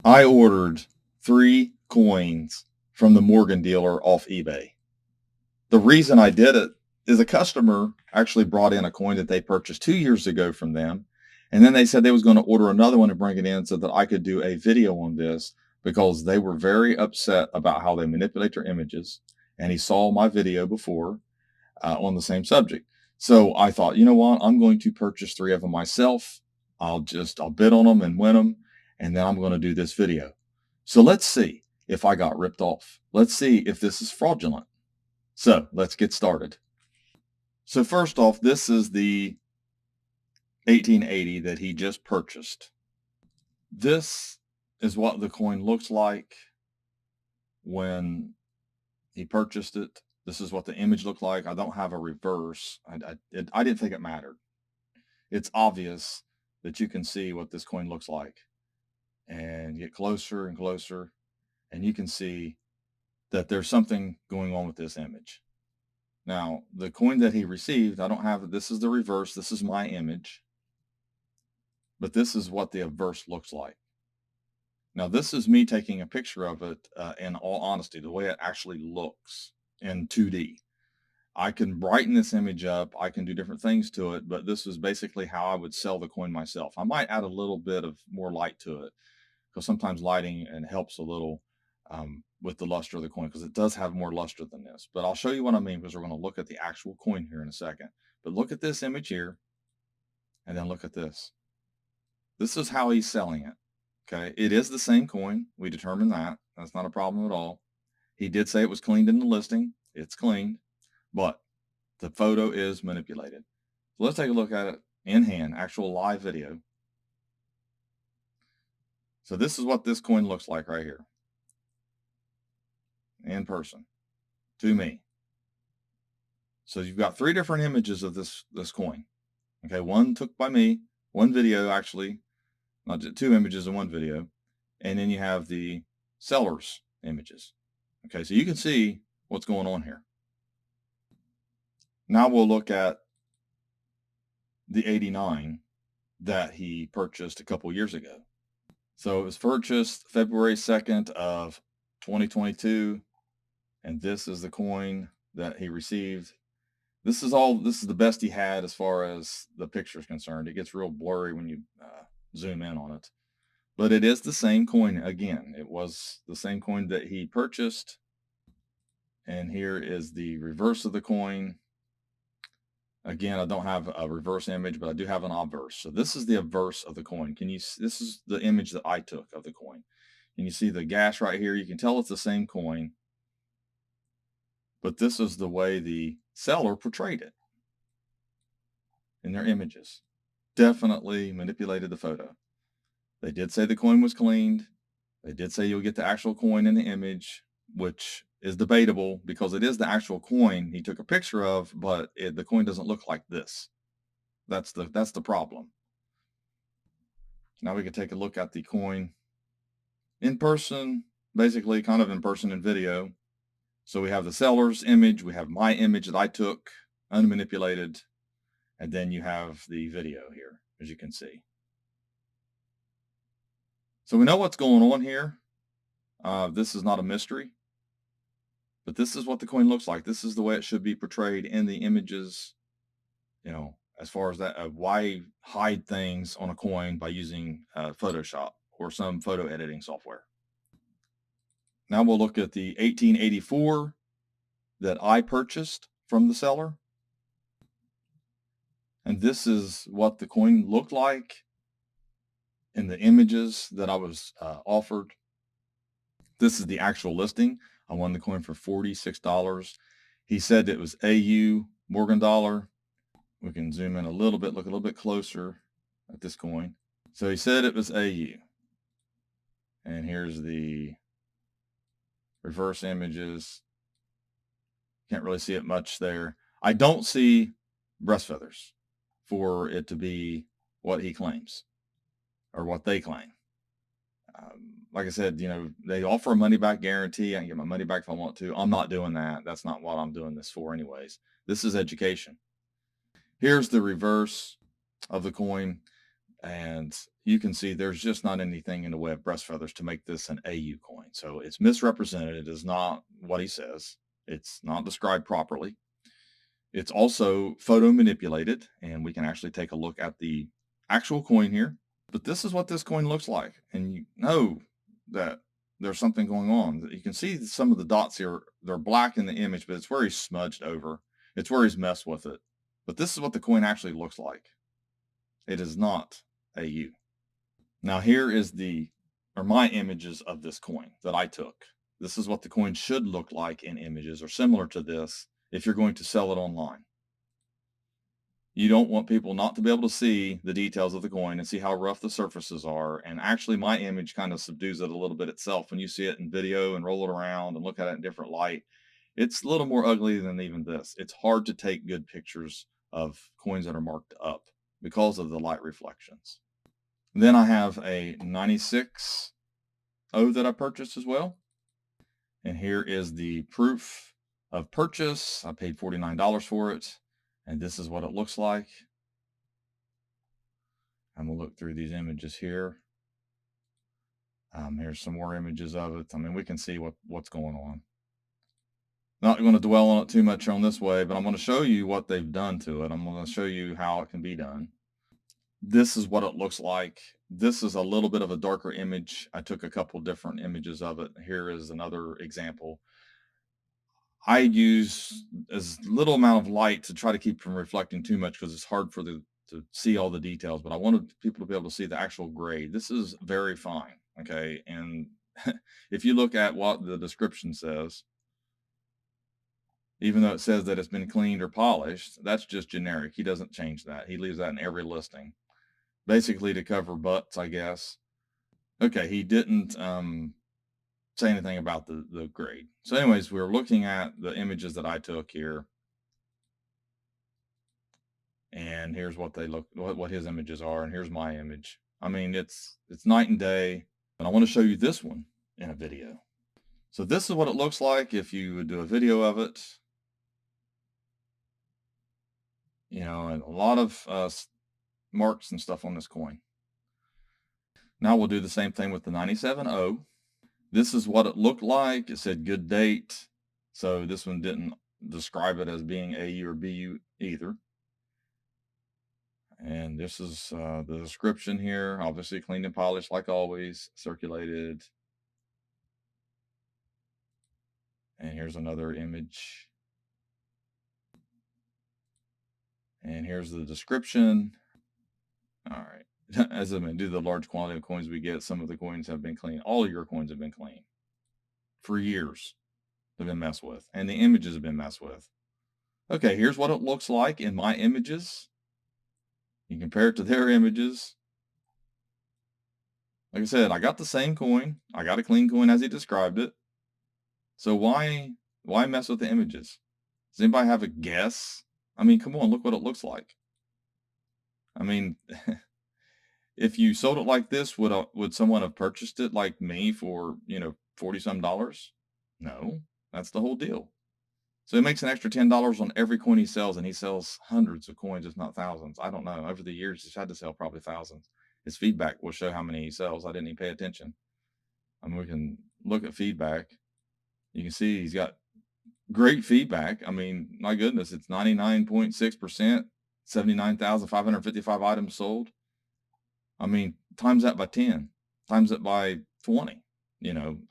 I ordered 3 coins from the MorganDealer off eBay. The reason I did it is a customer actually brought in a coin that they purchased 2 years ago from them, and then they said they was gonna order another one and bring it in so that I could do a video on this because they were very upset about how they manipulate their images, and he saw my video before, on the same subject. So I thought, you know what? I'm going to purchase 3 of them myself. I'll bid on them and win them, and then I'm gonna do this video. So let's see if I got ripped off. Let's see if this is fraudulent. So let's get started. So first off, this is the 1880 that he just purchased. This is what the coin looks like when he purchased it. This is what the image looked like. I don't have a reverse. I didn't think it mattered. It's obvious that you can see what this coin looks like, and get closer and closer, and you can see that there's something going on with this image. Now, the coin that he received, I don't have, this is the reverse, this is my image, but this is what the reverse looks like. Now, this is me taking a picture of it, in all honesty, the way it actually looks in 2D. I can brighten this image up, I can do different things to it, but this is basically how I would sell the coin myself. I might add a little bit of more light to it, because sometimes lighting and helps a little, with the luster of the coin, because it does have more luster than this. But I'll show you what I mean, because we're going to look at the actual coin here in a second. But look at this image here, and then look at this. This is how he's selling it. Okay, it is the same coin. We determined that. That's not a problem at all. He did say it was cleaned in the listing. It's cleaned, but the photo is manipulated. So let's take a look at it in hand, actual live video. So this is what this coin looks like right here, in person, to me. So you've got 3 different images of this coin. Okay, one took by me, one video actually, not just 2 images in one video, and then you have the seller's images. Okay, so you can see what's going on here. Now we'll look at the 89 that he purchased a couple years ago. So it was purchased February 2nd of 2022, and this is the coin that he received. This is the best he had as far as the picture is concerned. It gets real blurry when you zoom in on it, but it is the same coin. Again, it was the same coin that he purchased, and here is the reverse of the coin. Again, I don't have a reverse image, but I do have an obverse. So this is the obverse of the coin. This is the image that I took of the coin. And you see the gash right here. You can tell it's the same coin, but this is the way the seller portrayed it in their images. Definitely manipulated the photo. They did say the coin was cleaned. They did say you'll get the actual coin in the image, which is debatable because it is the actual coin he took a picture of, but the coin doesn't look like this. That's the problem. Now we can take a look at the coin in person, basically kind of in person in video. So we have the seller's image, we have my image that I took, unmanipulated, and then you have the video here, as you can see. So we know what's going on here. This is not a mystery, but this is what the coin looks like. This is the way it should be portrayed in the images, you know, as far as that. Why hide things on a coin by using Photoshop or some photo editing software? Now we'll look at the 1884 that I purchased from the seller. And this is what the coin looked like in the images that I was offered. This is the actual listing. I won the coin for $46. He said it was AU Morgan dollar. We can zoom in a little bit, look a little bit closer at this coin. So he said it was AU. And here's the reverse images. Can't really see it much there. I don't see breast feathers for it to be what he claims or what they claim. Like I said, you know, they offer a money back guarantee. I can get my money back if I want to. I'm not doing that. That's not what I'm doing this for anyways. This is education. Here's the reverse of the coin. And you can see there's just not anything in the way of breast feathers to make this an AU coin. So it's misrepresented. It is not what he says. It's not described properly. It's also photo manipulated, and we can actually take a look at the actual coin here. But this is what this coin looks like, and you know that there's something going on. You can see some of the dots here. They're black in the image, but it's where he's smudged over. It's where he's messed with it. But this is what the coin actually looks like. It is not AU. Now here is my images of this coin that I took. This is what the coin should look like in images, or similar to this, if you're going to sell it online. You don't want people not to be able to see the details of the coin and see how rough the surfaces are. And actually my image kind of subdues it a little bit itself. When you see it in video and roll it around and look at it in different light, it's a little more ugly than even this. It's hard to take good pictures of coins that are marked up because of the light reflections. Then I have a 96 O that I purchased as well. And here is the proof of purchase. I paid $49 for it. And this is what it looks like. I'm going to look through these images here. Here's some more images of it. I mean, we can see what's going on. Not going to dwell on it too much on this way, but I'm going to show you what they've done to it. I'm going to show you how it can be done. This is what it looks like. This is a little bit of a darker image. I took a couple different images of it. Here is another example. I use as little amount of light to try to keep from reflecting too much because it's hard for to see all the details, but I wanted people to be able to see the actual grade. This is very fine, okay? And if you look at what the description says, even though it says that it's been cleaned or polished, that's just generic. He doesn't change that. He leaves that in every listing, basically to cover butts, I guess. Okay, he didn't say anything about the grade. So anyways, we're looking at the images that I took here. And here's what they look, what his images are, and here's my image. I mean, it's night and day, but I want to show you this one in a video. So this is what it looks like if you would do a video of it. You know, and a lot of marks and stuff on this coin. Now we'll do the same thing with the 97O. This is what it looked like. It said good date. So this one didn't describe it as being AU or BU either. And this is the description here. Obviously cleaned and polished like always, circulated. And here's another image. And here's the description. All right. As I mean, due to the large quantity of coins we get, some of the coins have been cleaned. All of your coins have been cleaned for years. They've been messed with. And the images have been messed with. Okay, here's what it looks like in my images. You compare it to their images. Like I said, I got the same coin. I got a clean coin as he described it. So why mess with the images? Does anybody have a guess? I mean, come on, look what it looks like. I mean, if you sold it like this, would someone have purchased it like me for, $40-some? No, that's the whole deal. So he makes an extra $10 on every coin he sells, and he sells hundreds of coins, if not thousands. I don't know. Over the years, he's had to sell probably thousands. His feedback will show how many he sells. I didn't even pay attention. I mean, we can look at feedback. You can see he's got great feedback. I mean, my goodness, it's 99.6%, 79,555 items sold. I mean, times that by 10, times it by 20.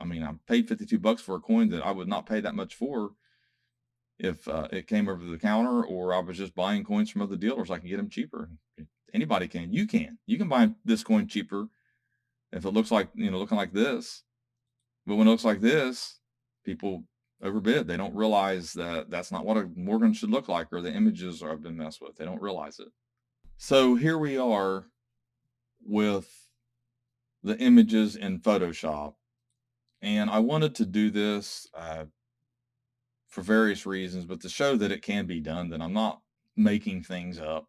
I mean, I paid $52 for a coin that I would not pay that much for if it came over the counter, or I was just buying coins from other dealers. I can get them cheaper. Anybody can. You can buy this coin cheaper if it looks like, looking like this. But when it looks like this, people overbid. They don't realize that that's not what a Morgan should look like, or the images have been messed with. They don't realize it. So here we are with the images in Photoshop. And I wanted to do this for various reasons, but to show that it can be done, that I'm not making things up.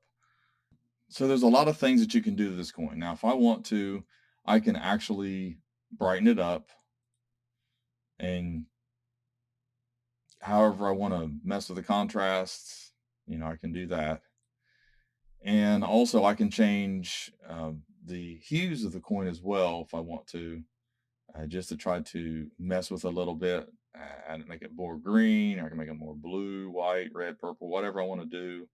So there's a lot of things that you can do to this coin. Now, if I want to, I can actually brighten it up, and however I want to mess with the contrasts, I can do that. And also I can change the hues of the coin as well if I want to, just to try to mess with a little bit and make it more green. I can make it more blue, white, red, purple, whatever I want to do.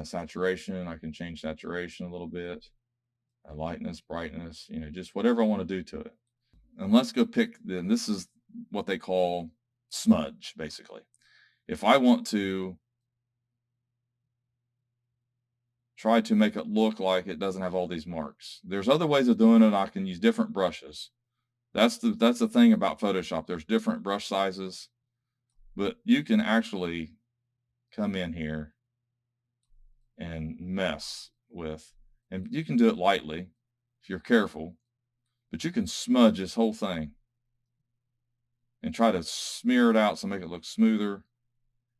Saturation, I can change saturation a little bit. Lightness, brightness, just whatever I want to do to it. And let's go pick, then this is what they call smudge, basically. If I want to try to make it look like it doesn't have all these marks, there's other ways of doing it. I can use different brushes. That's the thing about Photoshop. There's different brush sizes, but you can actually come in here and mess with, and you can do it lightly if you're careful, but you can smudge this whole thing and try to smear it out so make it look smoother.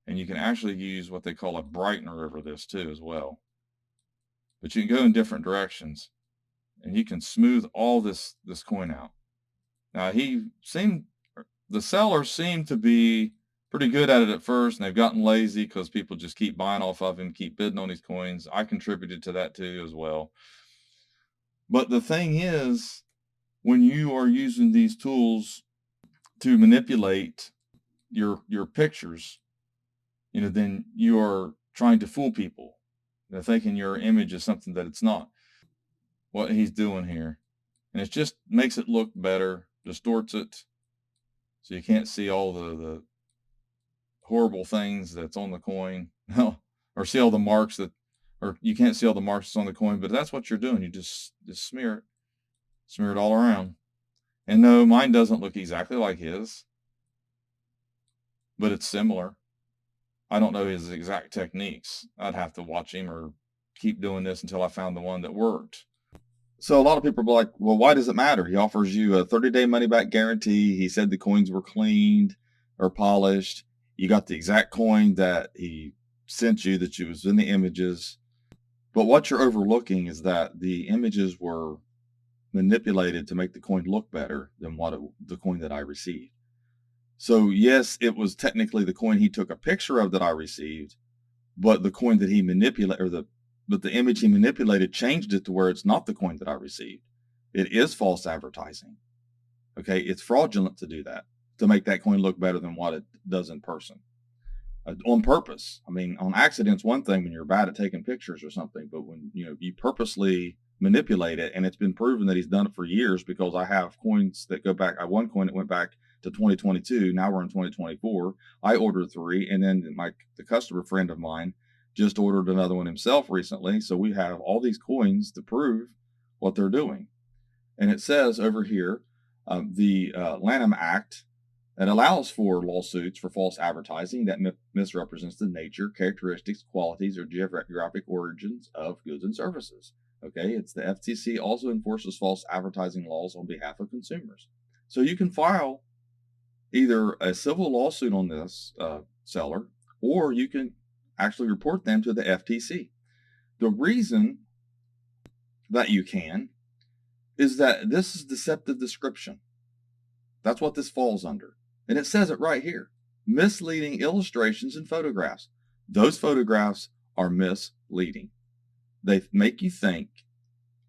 And you can actually use what they call a brightener over this too as well. But you can go in different directions and you can smooth all this coin out. Now the sellers seem to be pretty good at it at first, and they've gotten lazy because people just keep buying off of him, keep bidding on these coins. I contributed to that too as well. But the thing is, when you are using these tools to manipulate your pictures, then you are trying to fool people. They're thinking your image is something that it's not. What he's doing here, and it just makes it look better, distorts it, so you can't see all the horrible things that's on the coin, or see all the marks or you can't see all the marks that's on the coin. But that's what you're doing. You just smear it all around. And no, mine doesn't look exactly like his, but it's similar. I don't know his exact techniques. I'd have to watch him or keep doing this until I found the one that worked. So a lot of people are like, well, why does it matter? He offers you a 30-day money-back guarantee. He said the coins were cleaned or polished. You got the exact coin that he sent you, that was in the images. But what you're overlooking is that the images were manipulated to make the coin look better than the coin that I received. So yes, it was technically the coin he took a picture of that I received, but the coin that he manipulated, but the image he manipulated changed it to where it's not the coin that I received. It is false advertising. Okay, it's fraudulent to do that, to make that coin look better than what it does in person. On purpose. I mean, on accident's one thing when you're bad at taking pictures or something, but when you purposely manipulate it, and it's been proven that he's done it for years, because I have coins that go back. I have one coin that went back to 2022. Now we're in 2024. I ordered 3, and then the customer friend of mine just ordered another one himself recently. So we have all these coins to prove what they're doing. And it says over here, the Lanham Act, that allows for lawsuits for false advertising that misrepresents the nature, characteristics, qualities, or geographic origins of goods and services. Okay, it's the FTC also enforces false advertising laws on behalf of consumers. So you can file either a civil lawsuit on this seller, or you can actually report them to the FTC. The reason that you can is that this is deceptive description. That's what this falls under. And it says it right here. Misleading illustrations and photographs. Those photographs are misleading. They make you think,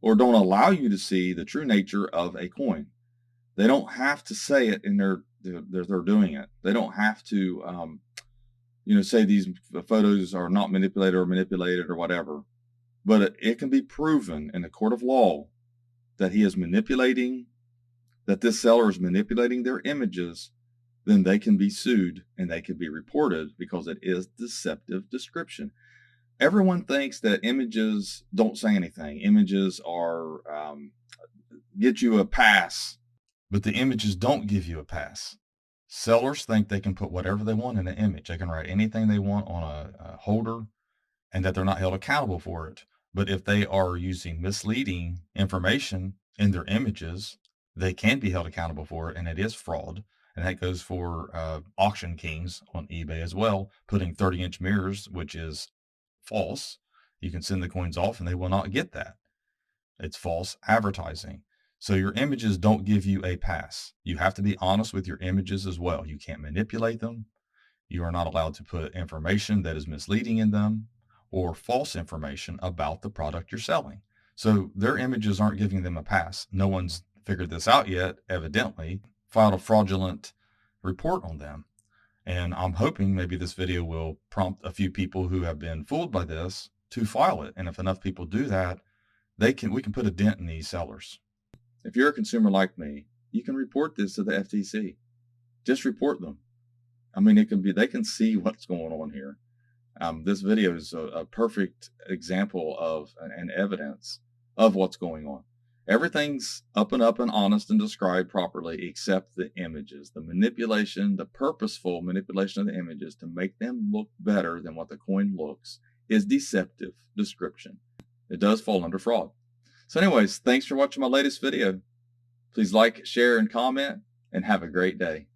or don't allow you to see the true nature of a coin. They don't have to say it in they're doing it. They don't have to, say these photos are not manipulated or whatever. But it can be proven in a court of law that that this seller is manipulating their images. Then they can be sued and they can be reported, because it is deceptive description. Everyone thinks that images don't say anything. Images are get you a pass, but the images don't give you a pass. Sellers think they can put whatever they want in an image. They can write anything they want on a holder, and that they're not held accountable for it. But if they are using misleading information in their images, they can be held accountable for it, and it is fraud. And that goes for auction kings on eBay as well, putting 30-inch mirrors, which is false. You can send the coins off and they will not get that. It's false advertising. So your images don't give you a pass. You have to be honest with your images as well. You can't manipulate them. You are not allowed to put information that is misleading in them, or false information about the product you're selling. So their images aren't giving them a pass. No one's figured this out yet, evidently, filed a fraudulent report on them. And I'm hoping maybe this video will prompt a few people who have been fooled by this to file it. And if enough people do that, we can put a dent in these sellers. If you're a consumer like me, you can report this to the FTC. Just report them. I mean, they can see what's going on here. This video is a perfect example of an evidence of what's going on. Everything's up and honest and described properly except the images. The manipulation, the purposeful manipulation of the images to make them look better than what the coin looks is deceptive description. It does fall under fraud. So anyways, thanks for watching my latest video. Please like, share, and comment, and have a great day.